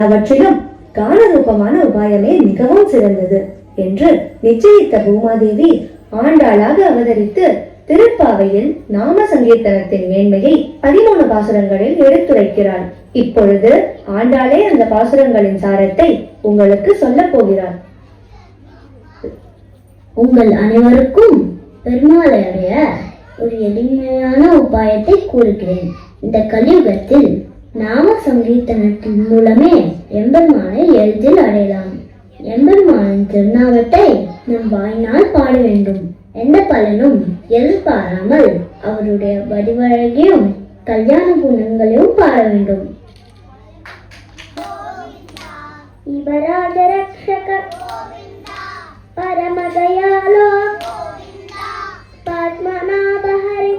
அவற்றிலும் கானரூபமான உபாயமே மிகவும் சிறந்தது என்று நிச்சயித்த பூமாதேவி ஆண்டாளாக அவதரித்து திருப்பாவையில் நாம சங்கீர்த்தனத்தின் மேன்மையை 13 பாசுரங்களில் எடுத்துரைக்கிறாள். இப்பொழுது ஆண்டாளே அந்த பாசுரங்களின் சாரத்தை உங்களுக்கு சொல்ல போகிறார். உங்கள் அனைவருக்கும் பெருமாளை அடைய ஒரு எளிமையான உபாயத்தை கூறுகிறேன். இந்த கலியுகத்தில் நாம சங்கீர்த்தனத்தின் மூலமே எம்பெருமானை எளிதில் அடையலாம். எம்பெருமானின் திருநாமத்தை நம் வாயினால் பாட வேண்டும். எந்த பலனும் எதிர்பாராமல் அவருடைய வடிவழகையும் கல்யாண குணங்களையும் பாட வேண்டும். இவராஜ ரக்ஷக பரமதயாலோ பத்மநாப ஹரி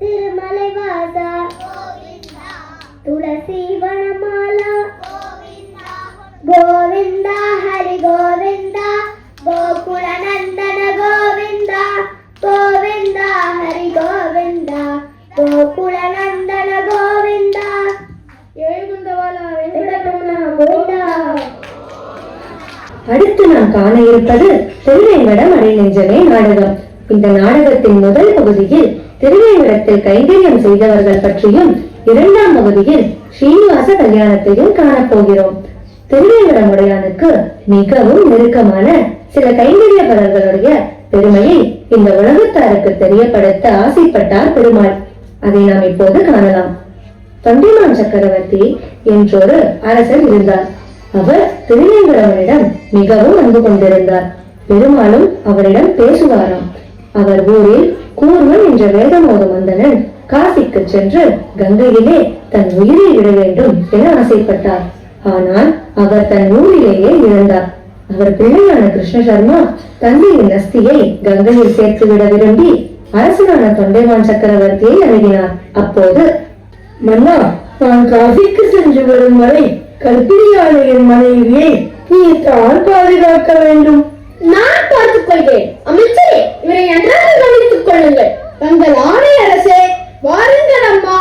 திருமலை வாசா துளசி வனமாலா கோவிந்தா ஹரி கோவிந்தா கோகுல நந்தன கோவிந்தா கோவிந்தா ஹரி கோவிந்தா கோகுல நந்தன கோவிந்தா எழுகுந்தவாலா வெங்கடரமண கோவிந்தா. அடுத்து நாம் காண இருப்பது திருவேங்கடம் அடைநெஞ்சமே நாடகம். இந்த நாடகத்தின் முதல் பகுதியில் திருவேங்கடத்தில் கைங்கரியம் செய்தவர்கள் பற்றியும், இரண்டாம் பகுதியில் ஸ்ரீனிவாச கல்யாணத்தையும் காணப்போகிறோம். திருவேங்கடமுடையானுக்கு மிகவும் நெருக்கமான சில கைங்கரியவர்களுடைய பெருமையை இந்த உலகத்தாருக்கு தெரியப்படுத்த ஆசைப்பட்டார் பெருமாள். அதை நாம் இப்போது காணலாம். தொண்டைமான் சக்கரவர்த்தி என்றொரு அரசர் இருந்தார். அவர் திருவேங்கடவனிடம் மிகவும் அன்பு கொண்டிருந்தார். பெருமாளும் அவரிடம் பேசுவாராம். அவர் ஊரில் கூர்மன் என்ற வேதமோத மந்தனன் காசிக்கு சென்று கங்கையிலே தன் உயிரை விட வேண்டும் என ஆசைப்பட்டார். ஆனால் அவர் தன் ஊரிலேயே இழந்தார். அவர் பிள்ளையான கிருஷ்ண சர்மா தந்தையின் அஸ்தியை கங்கையில் சேர்த்துவிட விரும்பி அரசனான தொண்டைமான் சக்கரவர்த்தியை அணுகினார். அப்போது, மன்னா, நான் காசிக்கு சென்று வரும் வரை கல்பிரியான என் மனைவியை நீ தான் பாதுகாக்க வேண்டும். நான் பார்த்துக் கொள்கிறேன். அமைச்சரே, இவரை நன்றாக கவனித்துக் கொள்ளுங்கள். தங்கள் ஆணை அரசே, வாருங்கள் அம்மா.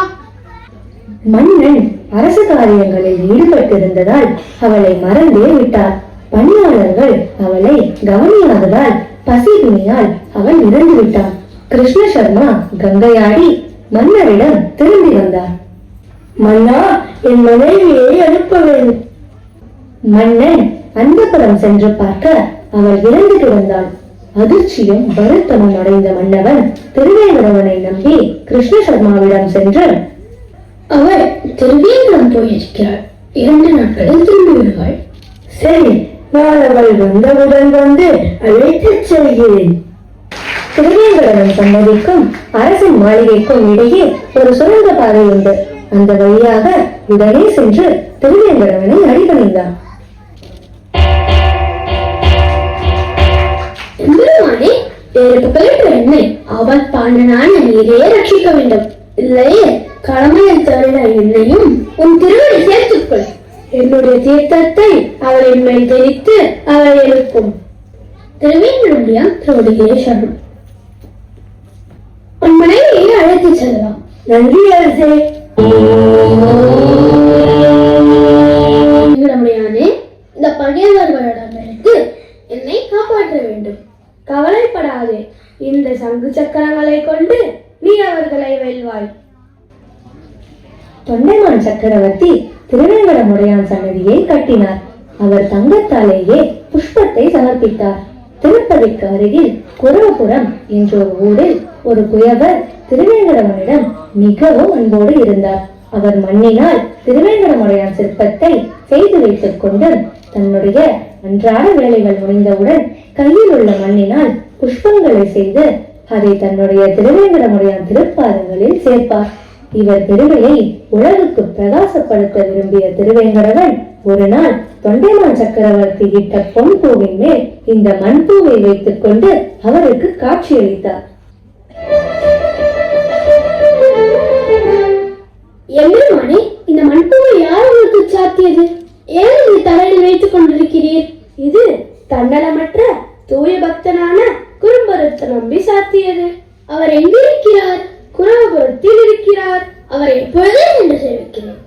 மன்னன் அரசு காரியங்களில் ஈடுபட்டிருந்ததால் அவளை மறந்தே விட்டார். பணியாளர்கள் அவளை கவனியாததால் பசிபினியால் அவள் இறந்து விட்டார். கிருஷ்ண சர்மா கங்கையாடி மன்னரிடம் திரும்பி வந்தார். மன்னா, என் மனைவியை அனுப்ப வேண்டும். மன்னன் அந்தப்புறம் சென்று பார்க்க அவள் இறந்து கிடந்தாள். அதிர்ச்சியும் வருத்தமும் அடைந்த மன்னவன் திருவேங்கடவனை நம்பி கிருஷ்ண சர்மாவிடம் சென்று, அவர் திருவேங்கடம் போயிருக்கிறார். 2 நாட்களில் திரும்பி விடுவாள். சரி, நான் அவள் வந்தவுடன் வந்து அழைத்துச் செல்கிறேன். திருவேங்கடவன் சம்மதிக்கும் அரசின் மாளிகைக்கும் இடையே ஒரு சுரங்க பாதை உண்டு. அந்த வழியாக உடனே சென்று திருவேங்கடவனை அடிபணிந்தார். என்னை அவள் பாண்டனான நீரே ரட்சிக்க வேண்டும். இல்லையே கடமையில் தருண என்னையும் உன் திருவடி சேர்த்துக்கொள். என்னுடைய தீர்த்தத்தை அவளின் மேல் தெரித்து அவளை எழுப்பும். திருவேங்கடமுடைய திருவடிகளே சரணம். உன் மனைவியை அழைத்து செல்லலாம். நன்றி அரசே. வெங்கடமுடையானே, இந்த பகைவர்களிடமிருந்து என்னை காப்பாற்ற வேண்டும். கவலைப்படாதே. இந்த சங்கு சக்கரங்களை கொண்டு நீ அவர்களை வெல்வாய். தொண்டைமான் சக்கரவர்த்தி திருவேங்கடமுடையான் சன்னதியை கட்டினார். அவர் தங்கத்தாலேயே புஷ்பத்தை சமர்ப்பித்தார். திருப்பதிக்கு அருகில் குரவபுரம் என்ற ஒரு ஊரில் ஒரு குயவர் திருவேங்கடவனிடம் மிகவும் அன்போடு இருந்தார். அவர் மண்ணினால் திருவேங்கடமுடையான் சிற்பத்தை செய்து வைத்துக் கொண்டு தன்னுடைய அன்றாட வேலைகள் முடிந்தவுடன் கையில் உள்ள மண்ணினால் புஷ்பங்களை செய்து அதை தன்னுடைய திருவேங்கடமுடையான் திருப்பாதங்களில் சேர்ப்பார். இவர் பெருமையை உலகுக்கு பிரகாசப்படுத்த விரும்பிய திருவேங்கடவன் ஒரு நாள் தொண்டைமான் சக்கரவர்த்தி இட்ட பொன் பூவின் மேல் இந்த மண்பூவை வைத்துக் கொண்டு அவருக்கு காட்சியளித்தார். எம்பெருமானே, இந்த மண்பூவை யார் உங்களுக்கு சாத்தியது? ஏன் இது தரையில் வைத்துக் கொண்டிருக்கிறீர்? இது தன்னலமற்ற தூய பக்தனான குறும்பரத்தை நம்பி சாத்தியது. அவர் எங்கிருக்கிறார்? குரவபுரத்தில் இருக்கிறார். அவரை எப்பொழுதே என்று சேவிக்கிறேன்.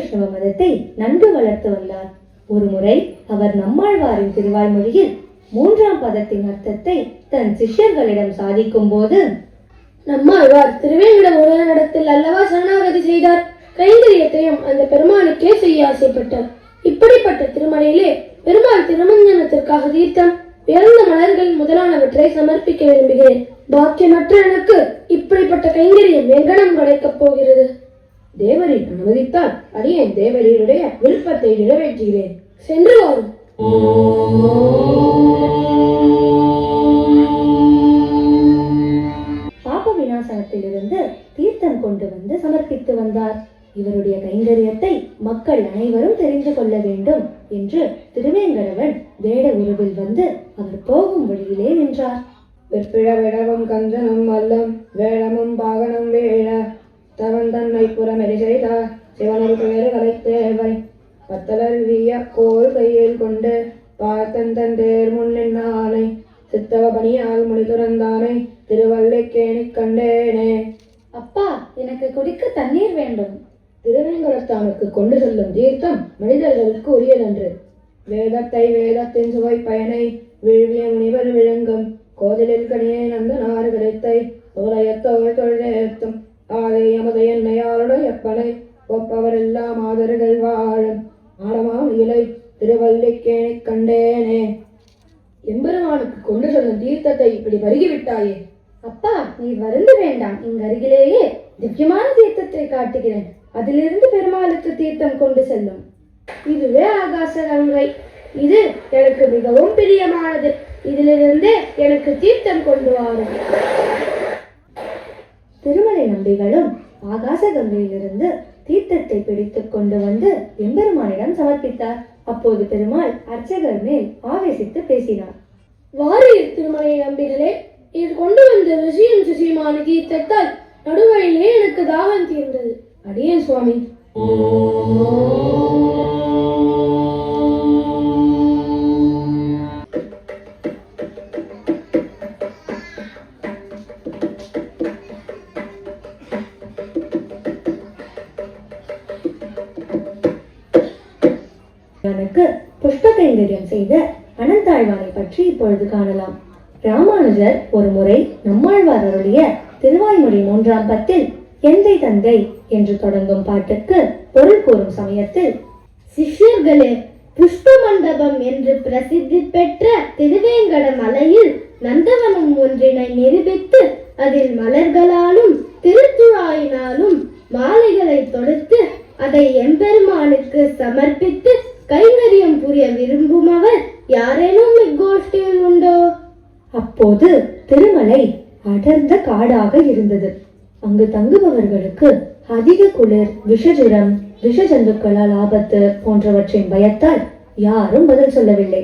வைஷ்ணவ மதத்தை நன்கு வளர்த்து வந்தார். ஒருமுறை அவர் நம்மாழ்வாரின் திருவாய்மொழியில் 3ஆம் பதத்தின் அர்த்தத்தை தன் சிஷ்யர்களிடம் சாதிக்கும் போது, நம்மாழ்வார் திருவேங்கட முருகனிடத்தில் அல்லவா சரணாகதி செய்தார். கைங்கரியத்தையும் அந்த பெருமானுக்கே செய்ய ஆசைப்பட்டார். இப்படிப்பட்ட திருமலையிலே பெருமாள் திருமஞ்சனத்திற்காக தீர்த்தம், உயர்ந்த மலர்கள் முதலானவற்றை சமர்ப்பிக்க விரும்புகிறேன். பாக்கியமற்ற எனக்கு இப்படிப்பட்ட கைங்கரியம் எங்கனம் கிடைக்கப் போகிறது? தேவரின் அனுமதித்தால் அடியேன் தேவரீருடைய விருப்பத்தை நிறைவேற்றுகிறேன். சென்று வாரும். பாப விநாசனத்திலிருந்து தீர்த்தம் கொண்டு வந்து சமர்ப்பித்து வந்தார். இவருடைய கைங்கரியத்தை மக்கள் அனைவரும் தெரிந்து கொள்ள வேண்டும் என்று திருவேங்கடவன் வேட உருவில் வந்து அவர் போகும் வழியிலே நின்றார். வெற்பிழ விடவும் கஞ்சனும் அல்லம் வேடமும் பாகனம் வேட தவன் தன்னை புறமெறி செய்தார் சிவனொரு பெயர்களை தேவை பத்தலர் வீய கோல் கையில் கொண்டு பார்த்தன் தன் தேர் முன்னின்னானை சித்தவ பணியால் மொழி துறந்தானை திருவல்லிக்கேணி கண்டேனே. அப்பா, எனக்கு குடிக்க தண்ணீர் வேண்டும். திருவேங்கடத்தானுக்கு கொண்டு செல்லும் தீர்த்தம் மனிதர்களுக்கு உரியதன்று. வேதத்தை வேதத்தின் சுவை பயனை விழுவிய முனிவர் விழுங்கும் கோதிலில் கனியை நந்த நாறு கிடைத்தை உலயத்தோள் தொழிலேத்தும் ஆதை அமத என்னையாருடைய எப்பனை ஒப்பவரெல்லாம் ஆதர்கள் வாழும் ஆடமாம் இலை திருவல்லிக்கேணி கண்டேனே. எம்பெருமானுக்கு கொண்டு செல்லும் தீர்த்தத்தை இப்படி பருகிவிட்டாயே. அப்பா, நீ வருந்து வேண்டாம். இங்கு அருகிலேயே திவ்யமான தீர்த்தத்தை காட்டுகிறேன். அதிலிருந்து பெருமாளுக்கு தீர்த்தம் கொண்டு செல்லும். இதுவே ஆகாச கங்கை. இது எனக்கு மிகவும் பிரியமானது. இதிலிருந்தே எனக்கு தீர்த்தம் கொண்டு வாரும். திருமலை நம்பிகளும் ஆகாச கங்கையிலிருந்து தீர்த்தத்தை பிடித்துக் கொண்டு வந்து எம்பெருமானிடம் சமர்ப்பித்தார். அப்போது பெருமாள் அர்ச்சகர் மேல் ஆவேசித்து பேசினார். வாரீர் திருமலை நம்பிகளே, இது கொண்டு வந்த ருசியும் சுசியுமான தீர்த்தத்தால் நடுவழியிலே எனக்கு தாகம் தீர்ந்தது. அடியேன் சுவாமி. புஷ்ப கைங்கரியம் செய்த அனந்தாழ்வானை பற்றி இப்பொழுது காணலாம். ராமானுஜர் ஒரு முறை நம்மாழ்வார் அருளிய திருவாய்மொழி 3ஆம் பத்தில் எந்தை தந்தை என்று தொடங்கும் பாட்டுக்கு பொருள் கூறும் சமயத்தில், சிஷ்யர்களே, புஷ்ப மண்டபம் என்று பிரசித்தி பெற்ற திருவேங்கட மலையில் நந்தவனம் ஒன்றினை நிரூபித்து அதில் மலர்களாலும் திருத்துழாயினாலும் மாலைகளை தொடுத்து அதை எம்பெருமானுக்கு சமர்ப்பித்து கைங்கரியம் புரிய விரும்புமவர் யாரேனும் இக்கோஷ்டியில் உண்டோ? அப்போது திருமலை அடர்ந்த காடாக இருந்தது. அங்கு தங்குபவர்களுக்கு அதிக குளிர், விஷஜுரம், விஷஜந்துக்களால் ஆபத்து போன்றவற்றின் பயத்தால் யாரும் பதில் சொல்லவில்லை.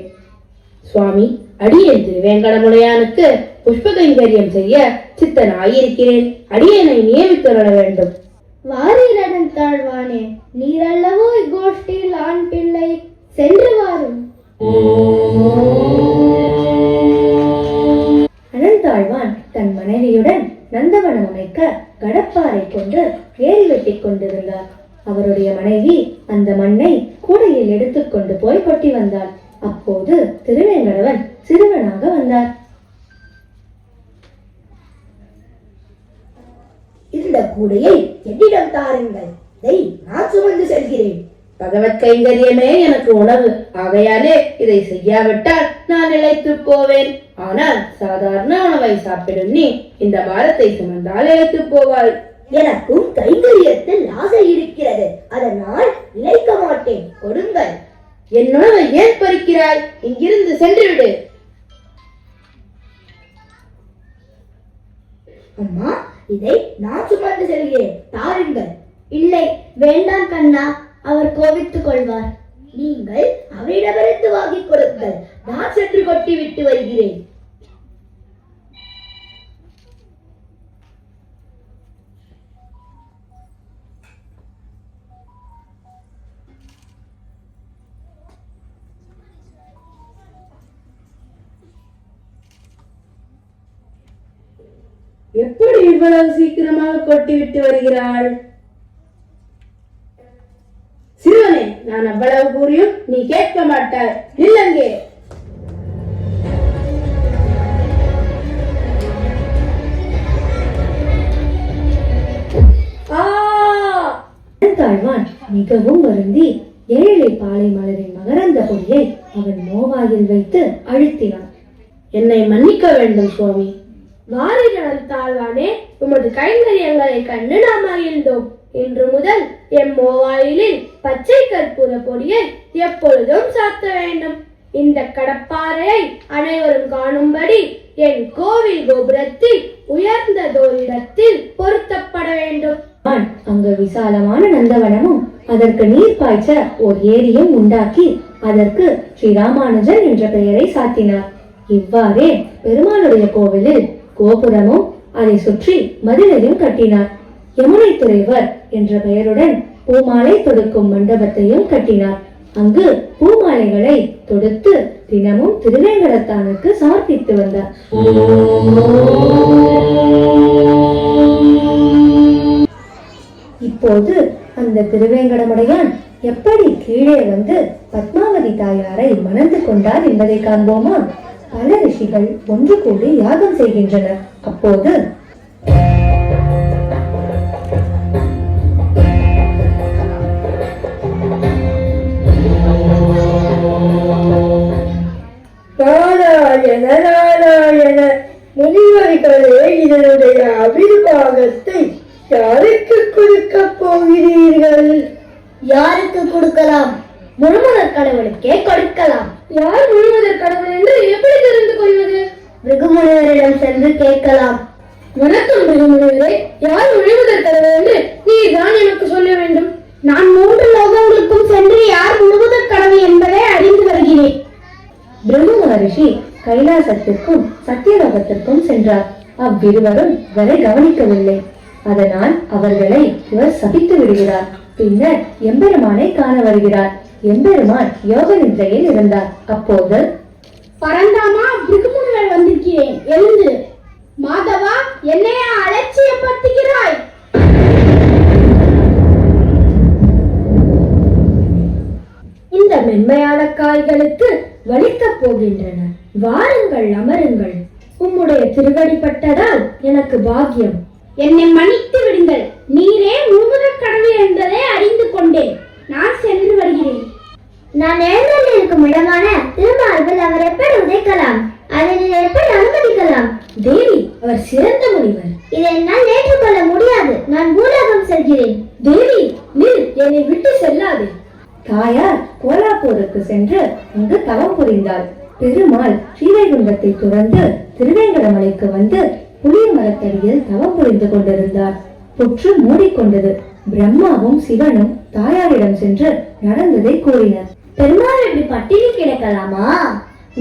சுவாமி, அடியேன் திருவேங்கடமுடையானுக்கு புஷ்ப கைங்கரியம் செய்ய சித்தனாயிருக்கிறேன். அடியேனை நியமித்துள்ள வேண்டும். வாரீரடன் தாழ்வானே, நீரல்லவோ இக்கோஷ்டியில் ஆண் பிள்ளை, சென்று வாரும். அனந்தாழ்வான் தன் மனைவியுடன் நந்தவனம் அமைக்க கடப்பாறை கொண்டு ஏறி வெட்டி கொண்டிருந்தார். அவருடைய மனைவி அந்த மண்ணை கூடையில் எடுத்துக்கொண்டு போய் கொட்டி வந்தார். அப்போது திருவேங்கடவன் சிறுவனாக வந்தார். இந்த கூடையை என்னிடம் தாருங்கள், இதை நான் சுமந்து செல்கிறேன். பகவத் கைங்கரியமே எனக்கு உணவு. ஆகையாலே இதை செய்யாவிட்டால் நான் இளைத்து போவேன். ஆனால் சாதாரண உணவை சாப்பிடும் நீ இந்த பாரத்தை சுமந்தால் இளைத்து போவாய். எனக்கும் கைங்கரியத்தில் ஆசை இருக்கிறது. அதனால் இளைக்க மாட்டேன். கொடுங்கள். என் உணவை ஏன் பறிக்கிறாய்? இங்கிருந்து சென்று விடு. அம்மா, இதை நான் சுமந்து செல்கிறேன், தாருங்கள். இல்லை, வேண்டாம் கண்ணா, அவர் கோபித்துக் கொள்வார். நீங்கள் அவரிடமிருந்து வாங்கிக் கொடுங்கள். நான் சென்று கொட்டி விட்டு வருகிறேன். எப்படி இவ்வளவு சீக்கிரமாக கொட்டி விட்டு வருகிறாள்? நான் அவ்வளவு கூறியும் நீ கேட்க மாட்டாய். இல்லங்கே. தாழ்வான் மிகவும் வருந்தி ஏழை பாலை மலரின் மகரந்த பொடியை அவன் மோவாயில் வைத்து அழுத்தினான். என்னை மன்னிக்க வேண்டும் சுவாமி. வாரிகள் தாழ்வானே, உமது கைங்கரியங்களை கண்டு நாம் மகிழ்ந்தோம். இன்று முதல் எம் மோவாயிலில் பச்சை கற்பூர பொடியை எப்பொழுதும் சாத்த வேண்டும். இந்த கடப்பாறையை அனைவரும் காணும்படி என் கோவில் கோபுரத்தில் உயர்ந்ததோரிடத்தில் பொருத்தப்பட வேண்டும். அங்கு விசாலமான நந்தவனமும் அதற்கு நீர் பாய்ச்ச ஓர் ஏரியும் உண்டாக்கி அதற்கு ஸ்ரீராமானுஜன் என்ற பெயரை சாத்தினார். இவ்வாறே பெருமாளுடைய கோவிலில் கோபுரமும் அதை சுற்றி மதிலையும் கட்டினார். யமுனை துறைவர் என்ற பெயருடன் பூமாலை தொடுக்கும் மண்டபத்தையும் கட்டினார். அங்கு பூமாலைகளை தொடுத்து தினமும் திருவேங்கடத்தானுக்கு சமர்ப்பித்து வந்தார். இப்போது அந்த திருவேங்கடமுடையான் எப்படி கீழே வந்து பத்மாவதி தாயாரை மணந்து கொண்டார் என்பதை காண்போமா? பல ரிஷிகள் ஒன்று கூடி யாகம் செய்கின்றனர். அப்போது நாராயண நாராயண, முனிவர்களே, இதனுடைய அபிர்வாகத்தை யாருக்கு கொடுக்க போகிறீர்கள்? யாருக்கு கொடுக்கலாம்? முழுமுதற் கடவுளுக்கே கொடுக்கலாம். யார் முழுமுதற் கடவுள் என்று எப்படி தெரிந்து கொள்வது? பிருகுமுனிவரிடம் சென்று கேட்கலாம். வணக்கம் பிருகுமுனிவரே, யார் முழுமுதற் கடவுள் என்று நீர் தான் எனக்கு சொல்ல வேண்டும். நான் 3 லோகங்களுக்கும் சென்று யார் முழுமுதற் கடவுள் என்பதை அறிந்து வருகிறேன். பிரம்ம மகரிஷி கைலாசத்திற்கும் சத்தியலோகத்திற்கும் சென்றார். அவ்விருவரும் வரை கவனிக்கவில்லை. அதனால் அவர்களை இவர் சபித்து விடுகிறார். பின்னர் எம்பெருமானை காண வருகிறார். எம்பெருமான் யோக நிദ്രയിൽ இருந்தார். அப்போது, பரந்தாமா, பிருகுமுனிவர் வந்திருக்கிறேன், எழுந்து. மாதவா, என்னையா அலட்சியப்படுத்துகிறாய்? இந்த மென்மையான காய்களுக்கு வலிக்கப் போகின்றன. வாருங்கள், அமருங்கள். உம்முடைய திருவடிப்பட்டதால் எனக்கு பாக்கியம். என்னை மன்னித்து விடுங்கள். நீரே முழுமுதற் கடவுள் என்பதை அறிந்து கொண்டேன். நான் சென்று வருகிறேன். நான் எழுந்திருக்கும் இடமான திருமார்பில் அவர் எப்படி உதைக்கலாம்? அதை நீர் எப்படி அனுமதிக்கலாம்? தேவி, அவர் சிறந்த முனிவர். இதை என்னால் ஏற்றுக்கொள்ள முடியாது. நான் பூலோகம் செல்கிறேன். தேவி, நீர் என்னை விட்டு செல்லாதே. தாயார் கோலாப்பூருக்கு சென்று அங்கு தவம் புரிந்தாள். பெருமாள் ஸ்ரீவைகுண்டத்தை துறந்து திருவேங்கடமலைக்கு வந்து புளிய மரத்தடியில் தவம் புரிந்து கொண்டிருந்தார். புற்று மூடிக்கொண்டது. பிரம்மாவும் சிவனும் தாயாரிடம் சென்று நடந்ததை கூறினர். பெருமாள் இப்படி பட்டினி கிடக்கலாமா?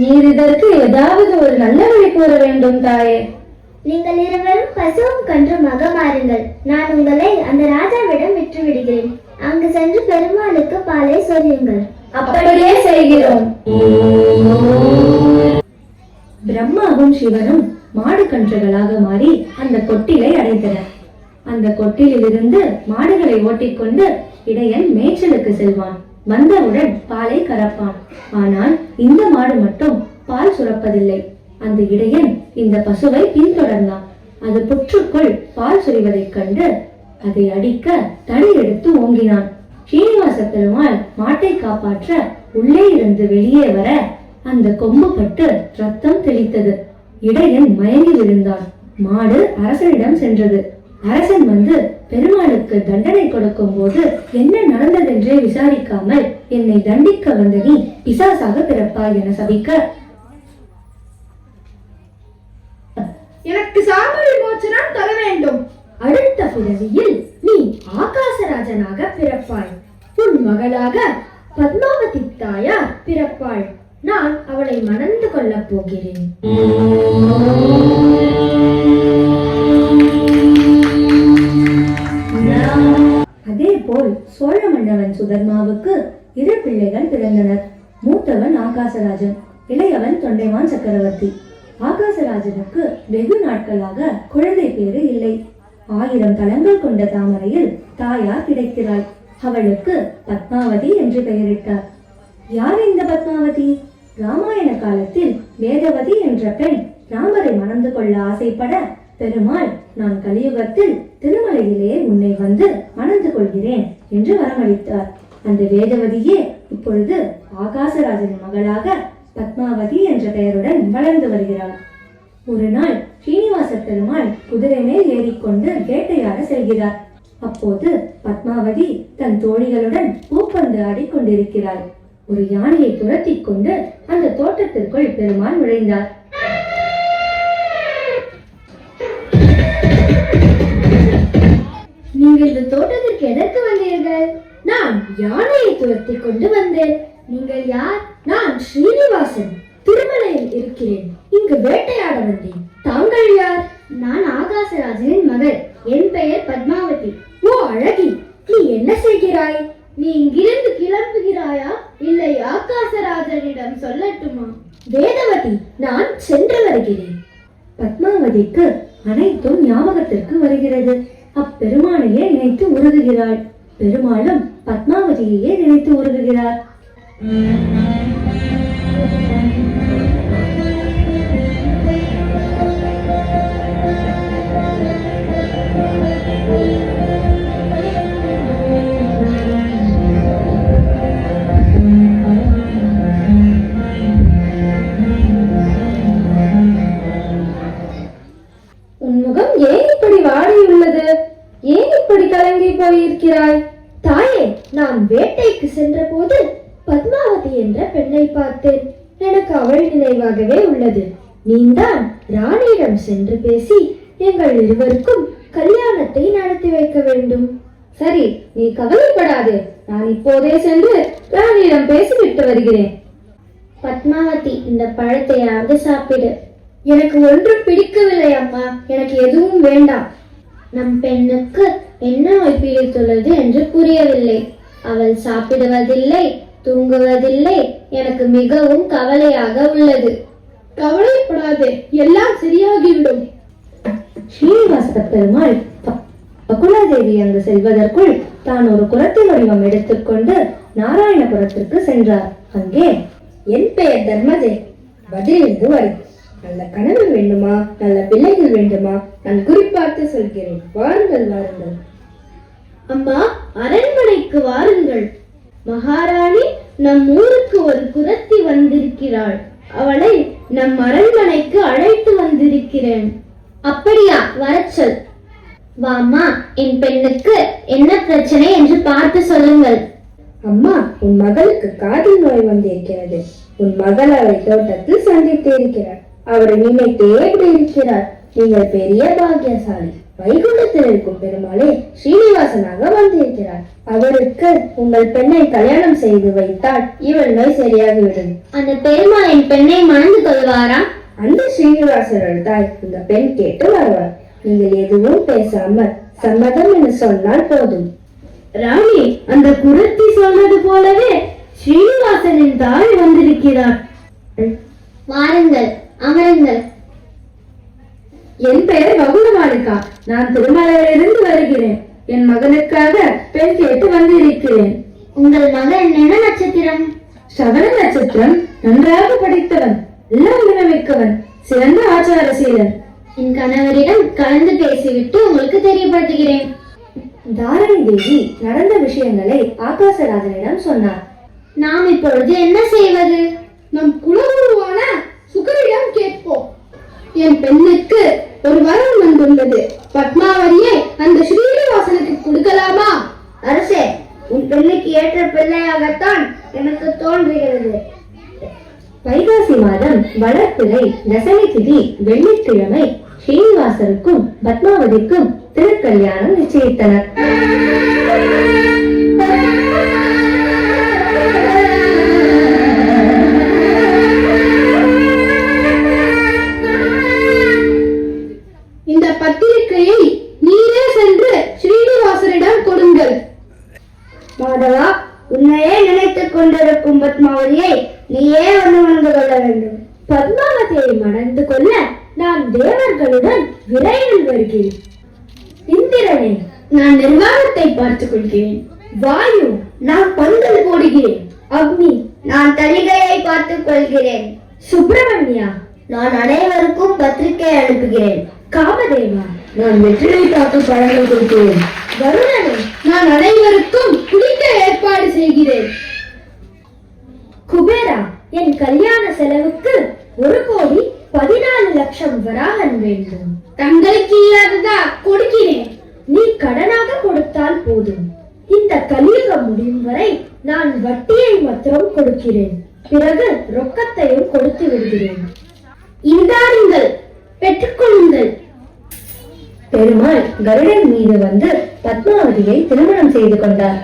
நீர் இதற்கு ஏதாவது ஒரு நல்ல வழி கூற வேண்டும் தாயே. நீங்கள் இருவரும் பசுவும் கன்றுமாக மாறுங்கள். நான் உங்களை அந்த ராஜாவிடம் விட்டு விடுகிறேன். அங்கு சென்று பெருமாளுக்கு பாலை சொரியுங்கள். அப்படியே செய்கிறோம். பிரம்மாவும் சிவனும் மாடு கன்றுகளாக மாறி அந்த கொட்டிலை அடைந்தனர். அந்த கொட்டிலிருந்து மாடுகளை ஓட்டிக்கொண்டு இடையன் மேய்ச்சலுக்கு செல்வான். வந்தவுடன் பாலை கறப்பான். ஆனால் இந்த மாடு மட்டும் பால் சுரப்பதில்லை. அந்த இடையன் இந்த பசுவை பின்தொடர்ந்தான். அது புற்றுக்குள் பால் சுரிவதைக் கண்டு அதை அடிக்க தடி எடுத்து ஓங்கினான். ஸ்ரீனிவாச பெருமாள் மாட்டை காப்பாற்ற உள்ளே இருந்து வெளியே வர அந்த கொம்பு பட்டு ரத்தம் தெளித்தது. இடையன் மயங்கி விழுந்தான். மாடு அரசனிடம் சென்றது. அரசன் வந்து பெருமாளுக்கு தண்டனை கொடுக்கும் போது என்ன நடந்ததென்றே விசாரிக்காமல் என்னை தண்டிக்க வந்த நீ பிசாசாக பிறப்பாய் என சபிக்க, எனக்கு சாப விமோசனம் தர வேண்டும். அடுத்த பிறவியில் நீ ஆகாசராஜனாக பிறப்பாய். உன் மகளாக பத்மாவதி தாயார் பிறப்பாள். நான் அவளை மணந்து கொள்ளப் போகிறேன். அதே போல் சோழ மன்னவன் சுதர்மாவுக்கு 2 பிள்ளைகள் பிறந்தனர். மூத்தவன் ஆகாசராஜன், இளையவன் தொண்டைமான் சக்கரவர்த்தி. ஆகாசராஜனுக்கு வெகு நாட்களாக குழந்தை பேறு இல்லை. 1000 தலங்கள் கொண்ட தாமரையில் தாயார் கிடைக்கிறாள். அவளுக்கு பத்மாவதி என்று பெயரிட்டார். யார் இந்த பத்மாவதி? ராமாயண காலத்தில் வேதவதி என்ற பெண் ராமரை மணந்து கொள்ள ஆசைப்பட பெருமாள், நான் கலியுகத்தில் திருமலையிலே உன்னை வந்து மணந்து கொள்கிறேன் என்று வரமளித்தார். அந்த வேதவதியே இப்பொழுது ஆகாசராஜனின் மகளாக பத்மாவதி என்ற பெயருடன் வளர்ந்து வருகிறாள். ஒரு நாள் ஸ்ரீனிவாச பெருமாள் குதிரை மேல் ஏறிக்கொண்டு வேட்டையாட செல்கிறார். அப்போது பத்மாவதி தன் தோழிகளுடன் பூப்பந்து ஆடிக்கொண்டிருக்கிறாள். ஒரு யானையை துரத்தி கொண்டு அந்த தோட்டத்திற்குள் பெருமாள் நுழைந்தார். நீங்கள் இந்த தோட்டத்திற்கு எதற்கு வந்தீர்கள்? நான் யானையை துரத்தி கொண்டு வந்தேன். நீங்கள் யார்? நான் ஸ்ரீனிவாசன், திருமலையில் இருக்கிறேன். இங்கு வேட்டையாட வந்தேன். தாங்கள் யார்? நான் ஆகாசராஜனின் மகள். என் பெயர் பத்மாவதி. ஓ அழகி, நீ என்ன செய்கிறாய்? நீ இங்கிருந்து கிளம்புகிறாயா, இல்லை ஆகாசராஜனிடம் சொல்லட்டுமா? வேதவதி, நான் சென்று வருகிறேன். பத்மாவதிக்கு அனைத்தும் ஞாபகத்திற்கு வருகிறது. அப்பெருமானையே நினைத்து உருகுகிறாள். பெருமாளும் பத்மாவதியையே நினைத்து உருகுகிறார். உன்முகம் ஏன் இப்படி வாடியுள்ளது? ஏன் இப்படி கலங்கி போயிருக்கிறாய்? தாயே, நான் வேட்டைக்கு சென்ற போது பத்மாவதி என்ற பெண்ணை பார்த்தேன். எனக்கு அவள் நினைவாகவே உள்ளது. நீதான் ராணியிடம் சென்று பேசி எங்கள் இருவருக்கும் கல்யாணத்தை நடத்தி வைக்க வேண்டும். சரி, நீ கவலைப்படாதே. நான் இப்போதே சென்று ராணியிடம் பேசிவிட்டு வருகிறேன். பத்மாவதி, இந்த பழத்தையாவது சாப்பிடு. எனக்கு ஒன்றும் பிடிக்கவில்லை அம்மா. எனக்கு எதுவும் வேண்டாம். நம் பெண்ணுக்கு என்ன நோய் பிடித்துள்ளது என்று புரியவில்லை. அவள் சாப்பிடுவதில்லை, தூங்குவதில்லை. எனக்கு மிகவும் கவலையாக உள்ளது. கவலைப்படாதே, எல்லாம் சரியாகிவிடும். ஸ்ரீனிவாச பெருமாள் பகுலாதேவி அங்கு செல்வதற்குள் தான் ஒரு குரத்தின் வடிவம் எடுத்துக்கொண்டு நாராயணபுரத்திற்கு சென்றார். அங்கே, என் பெயர் தர்மதே, பதிலிருந்து வரும். நல்ல கணவன் வேண்டுமா, நல்ல பிள்ளைகள் வேண்டுமா? நான் குறிப்பார்த்து சொல்கிறேன். வாருங்கள் வாருங்கள். அம்மா, அரண்மனைக்கு வாருங்கள். மகாராணி நம் ஊருக்கு ஒரு குரத்தி வந்திருக்கிறாள். அவளை நம் அரண்மனைக்கு அழைத்து வந்திருக்கிறேன். அப்படியா? வரச்சொல். வாமா, என் பெண்ணுக்கு என்ன பிரச்சனை என்று பார்த்து சொல்லுங்கள். அம்மா, உன் மகளுக்கு காதில் நோய் வந்திருக்கிறது. உன் மகள் அவரை தோட்டத்தில் சந்தித்து இருக்கிறார். அவரை நினைத்தே இப்படி இருக்கிறார். நீங்கள் பெரிய பாக்கியசாலி. வைகுண்டத்தில் இருக்கும் பெருமாளே ஸ்ரீனிவாசனாக வந்திருக்கிறார். அவருக்கு உங்கள் பெண்ணை கல்யாணம் செய்து வைத்தால் இவள் நோய் சரியாகிவிடும். அந்த பெருமாள் என் பெண்ணை மணந்து கொள்வாரா? அந்த ஸ்ரீனிவாசர்கள் தான் இந்த பெண் கேட்டு வருவார். நீங்கள் எதுவும் பேசாமல் சம்மதம் என்று சொன்னால் போதும். ராணி, அந்த குரத்தி சொன்னது போலவே ஸ்ரீனிவாசனின் தாய் வந்திருக்கிறார். வாருங்கள், அமருங்கள். என் பெயர் வகுடமாளிகா. நான் திருமலையிலிருந்து வருகிறேன். என் மகனுக்காக பெண் கேட்டு வந்திருக்கிறேன். உங்கள் மகன் என்ன நட்சத்திரம்? சவண நட்சத்திரம். நன்றாக படித்தவன், எல்லாம் மிக்கவன், சிறந்த ஆச்சாரசீலன். என் கணவரிடம் கலந்து பேசிவிட்டு உங்களுக்கு தெரியப்படுத்துகிறேன். தாரணி தேவி நடந்த விஷயங்களை ஆகாசராஜனிடம் சொன்னார். நாம் இப்பொழுது என்ன செய்வது? நம் குலகுருவான சுகரிடம் கேட்போம். என் பெண்ணுக்கு ஒரு வரம் வந்துள்ளது. பத்மாவதியை அந்த ஸ்ரீனிவாசனுக்கு கொடுக்கலாமா? அரசே, உன் பெண்ணுக்கு ஏற்ற பிள்ளையாகத்தான் எனக்கு தோன்றுகிறது. வைகாசி மாதம் வளர்ப்பிறை தசமி திதி வெள்ளிக்கிழமை ஸ்ரீனிவாசருக்கும் பத்மாவதிக்கும் திருக்கல்யாணம் நிச்சயித்தனர். இந்த பத்திரிகையை நீரே சென்று ஸ்ரீனிவாசரிடம் கொடுங்கள். மாதவா, உன்னையே நினைத்துக் கொண்டிருக்கும் பத்மாவதியை நீயே மணந்து கொள்ள வேண்டும். பத்மாவதியை மணந்து கொள்ள நான் தேவர்களுடன் விரைவில் வருகிறேன். இந்திரனே, நான் நிர்வாகத்தை பார்த்துக் கொள்கிறேன். வாயு, நான் பந்தல் போடுகிறேன். அக்னி, நான் தலிகையை பார்த்துக் கொள்கிறேன். சுப்பிரமணியா, நான் அனைவருக்கும் பத்திரிகை அனுப்புகிறேன். காமதேவா, நான் வெற்றிலை பாக்கு பழங்கள் கொடுக்கிறேன். வருணனே, நான் அனைவருக்கும் குளிக்க ஏற்பாடு செய்கிறேன். குபேரா, என் கல்யாண செலவுக்கு 1,14,00,000 வராகன் வேண்டும். தங்களுக்கு இல்லாததா கொடுக்கிறேன். நீ கடனாக கொடுத்தால் போதும். இந்த கலியுகம் முடியும் வரை நான் வட்டியை மாத்திரம் கொடுக்கிறேன். பிறகு ரொக்கத்தையும் கொடுத்து விடுகிறேன். இந்தாருங்கள், பெற்றுக்கொள்ளுங்கள். பெருமாள் கருடன் மீது வந்து பத்மாவதியை திருமணம் செய்து கொண்டார்.